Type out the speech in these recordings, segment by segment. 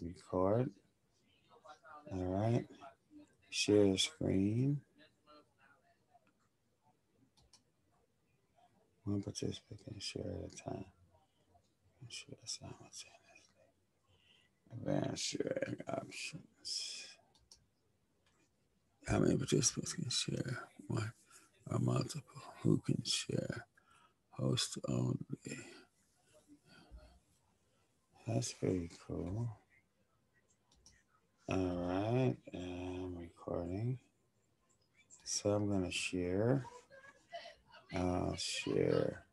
record. All right, share screen. One participant can share at a time. Share simultaneously. Advanced sharing options. How many participants can share? One or multiple? Who can share? Host only. That's pretty cool. All right, I'm recording. So I'm gonna share. I'll share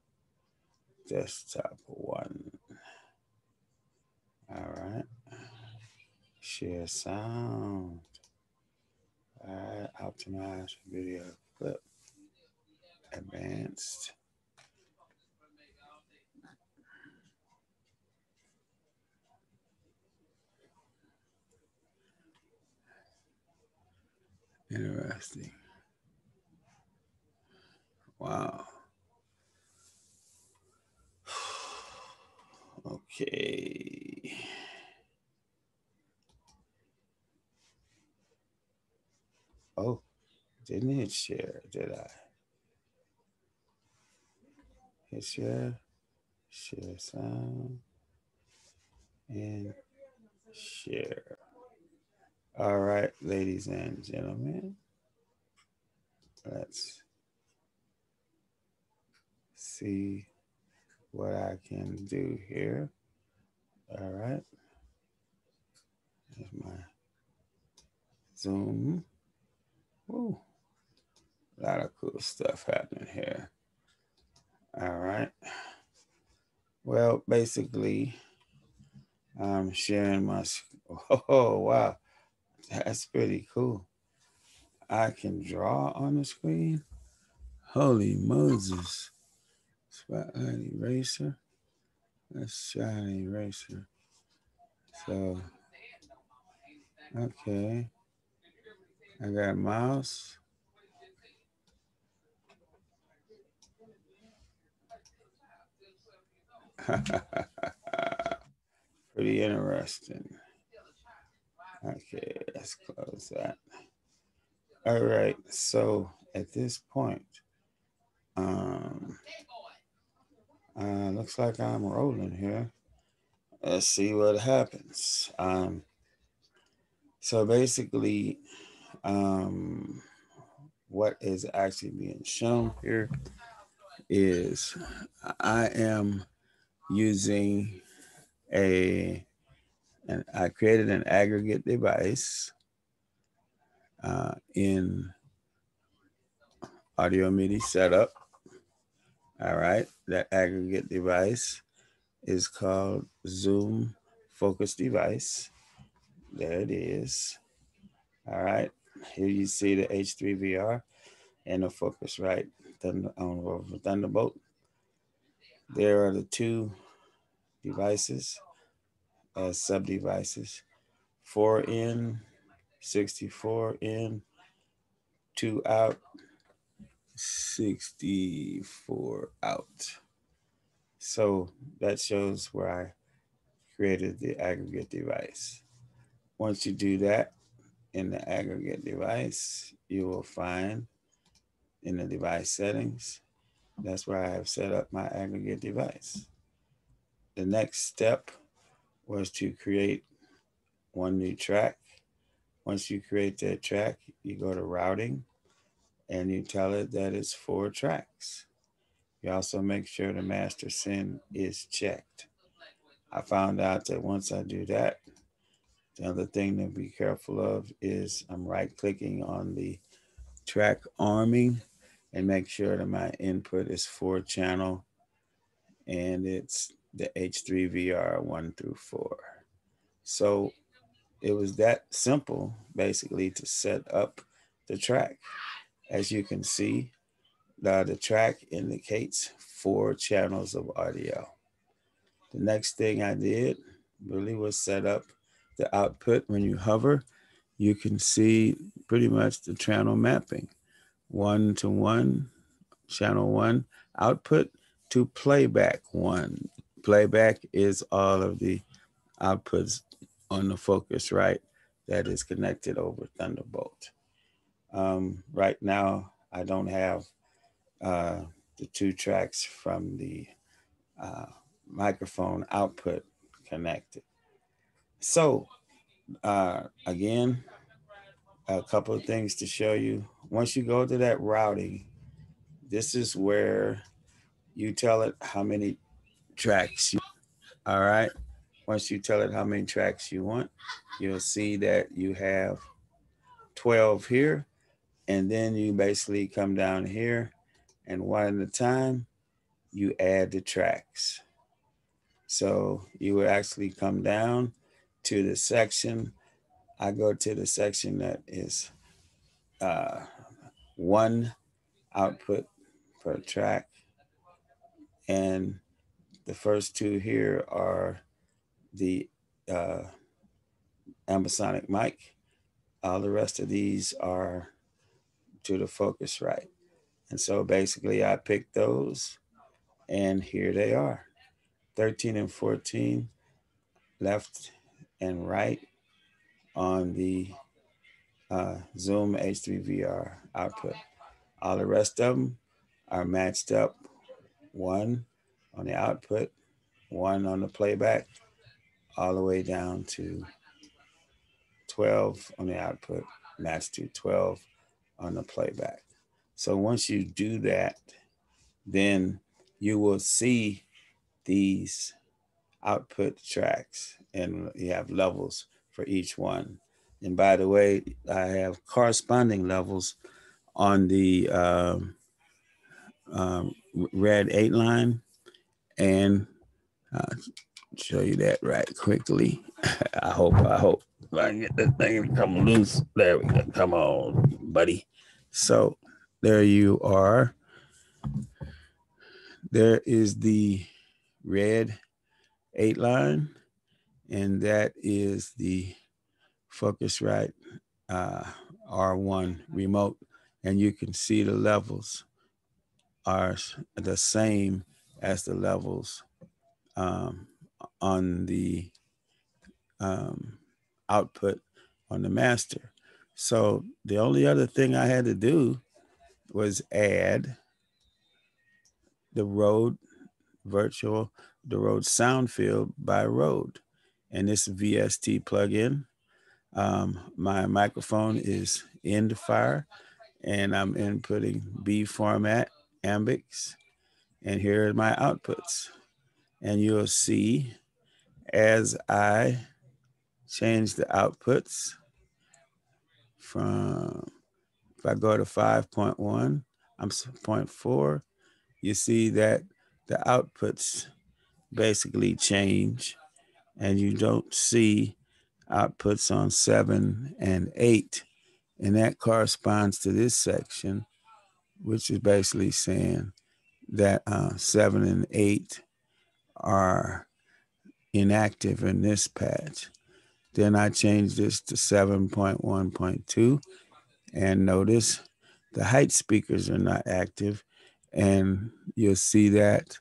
desktop one. All right. Share sound. All right. Optimize video clip. Advanced. Interesting. Wow. Okay. Oh, didn't hit share, did I? Hit share. Share sound. And share. All right, ladies and gentlemen. Let's see what I can do here. All right. There's my Zoom. Woo. A lot of cool stuff happening here. All right. Well, basically, I'm sharing my. Oh, wow. That's pretty cool. I can draw on the screen. Holy Moses. Spotlight eraser. Let's try an eraser. So, okay. I got a mouse. Pretty interesting. Okay, let's close that. All right, so at this point, um, looks like I'm rolling here. Let's see what happens. So basically, um, what is actually being shown here is I am using a, and I created an aggregate device in Audio MIDI setup. All right, that aggregate device is called Zoom Focus Device. There it is. All right, here you see the H3VR and the Focusrite on Thunderbolt. There are the two devices as sub devices, 4 in, 64 in, 2 out, 64 out. So that shows where I created the aggregate device. Once you do that in the aggregate device, you will find in the device settings, that's where I have set up my aggregate device. The next step was to create one new track. Once you create that track, you go to routing and you tell it that it's 4 tracks. You also make sure the master send is checked. I found out that once I do that, the other thing to be careful of is I'm right clicking on the track arming and make sure that my input is 4 channel and it's the H3VR 1 through 4. So it was that simple basically to set up the track. As you can see, the track indicates 4 channels of audio. The next thing I did really was set up the output. When you hover, you can see pretty much the channel mapping. 1 to 1, channel 1, output to playback 1. Playback is all of the outputs on the Focusrite that is connected over Thunderbolt. Right now, I don't have the 2 tracks from the uh, microphone output connected. So again, a couple of things to show you. Once you go to that routing, this is where you tell it how many tracks you, all right. Once you tell it how many tracks you want, you'll see that you have 12 here. And then you basically come down here and one at a time, you add the tracks. So you would actually come down to the section. I go to the section that is uh, 1 output per track. And the first 2 here are the uh, ambisonic mic. All the rest of these are to the Focusrite. And so basically I picked those and here they are, 13 and 14 left and right on the Zoom H3VR output. All the rest of them are matched up, 1 on the output, 1 on the playback, all the way down to 12 on the output, matched to 12 on the playback. So once you do that, then you will see these output tracks and you have levels for each one. And by the way, I have corresponding levels on the red 8 line, and I'll show you that right quickly. I hope I can get this thing to come loose. There we go. Come on, buddy. So there you are. There is the red 8 line, and that is the Focusrite R1 remote, and you can see the levels are the same as the levels on the output on the master. So the only other thing I had to do was add the Rode sound field by Rode, and this VST plugin. My microphone is end fire, and I'm inputting B format ambics, and here are my outputs. And you'll see as I change the outputs from, if I go to 5.1, I'm 0.4, you see that the outputs basically change, and you don't see outputs on 7 and 8. And that corresponds to this section, which is basically saying that 7 and 8 are inactive in this patch. Then I changed this to 7.1.2, and notice the height speakers are not active, and you'll see that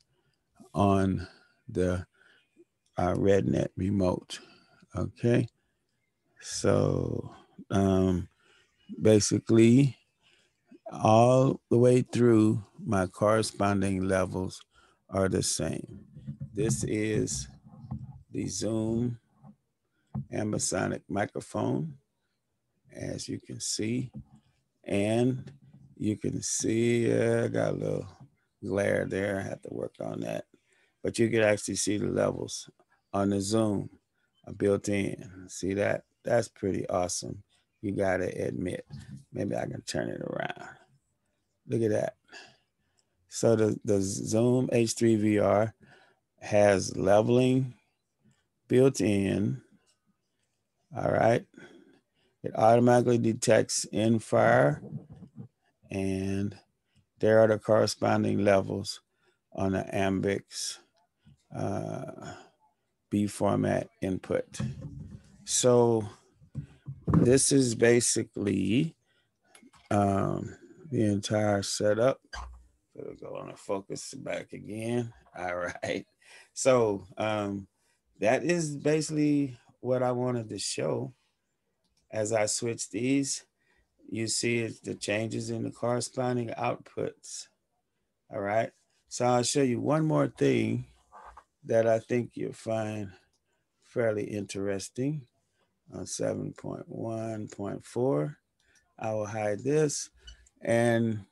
on the RedNet remote. Okay, so basically all the way through, my corresponding levels are the same. This is the Zoom ambisonic microphone, as you can see, and you can see I got a little glare there. I have to work on that, but you can actually see the levels on the Zoom built in. See that? That's pretty awesome. You gotta admit. Maybe I can turn it around. Look at that. So the Zoom H3VR has leveling built in. All right. It automatically detects in fire, and there are the corresponding levels on the Ambics B format input. So this is basically the entire setup. It'll go on and focus back again. All right. So that is basically what I wanted to show as I switch these, you see the changes in the corresponding outputs. All right. So I'll show you one more thing that I think you'll find fairly interesting on 7.1.4. I will hide this. And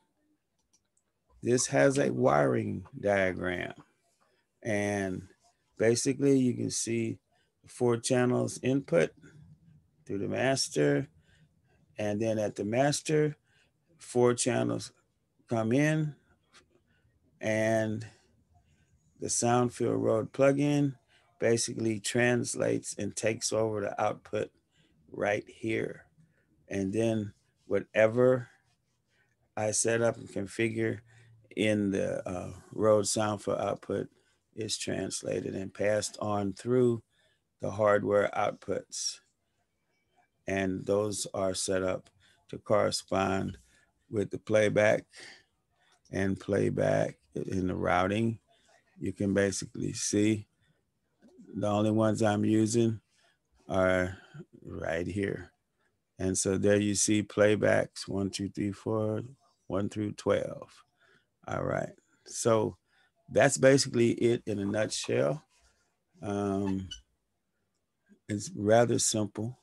this has a wiring diagram. And basically you can see 4 channels input through the master. And then at the master, 4 channels come in, and the Soundfield Road plugin basically translates and takes over the output right here. And then whatever I set up and configure in the Rode Soundfield output is translated and passed on through the hardware outputs. And those are set up to correspond with the playback and playback in the routing. You can basically see the only ones I'm using are right here. And so there you see playbacks 1, 2, 3, 4, 1 through 12. All right. So that's basically it in a nutshell. It's rather simple,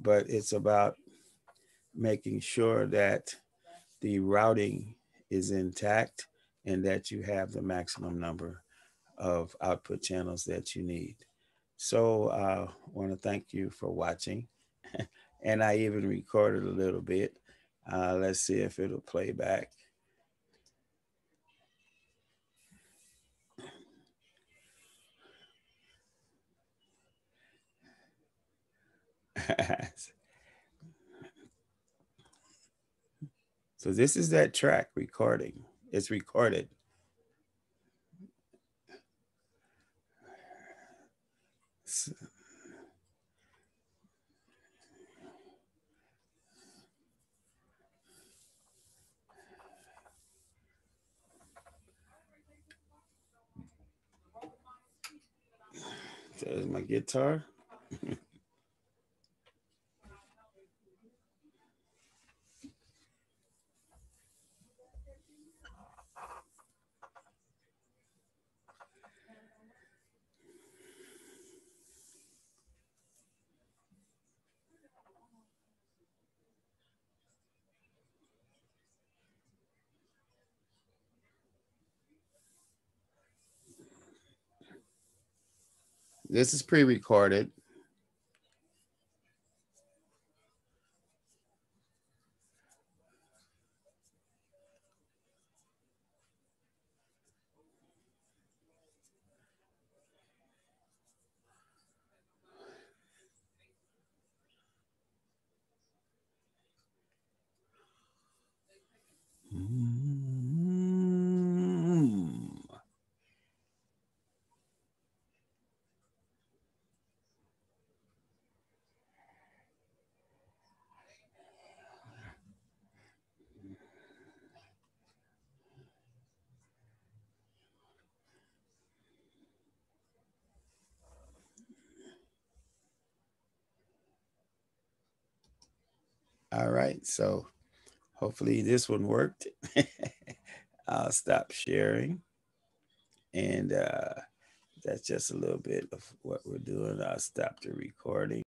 but it's about making sure that the routing is intact and that you have the maximum number of output channels that you need. So I want to thank you for watching. And I even recorded a little bit. Let's see if it'll play back. So this is that track recording. It's recorded. So there's my guitar. This is pre-recorded. All right, so hopefully this one worked. I'll stop sharing. And that's just a little bit of what we're doing. I'll stop the recording.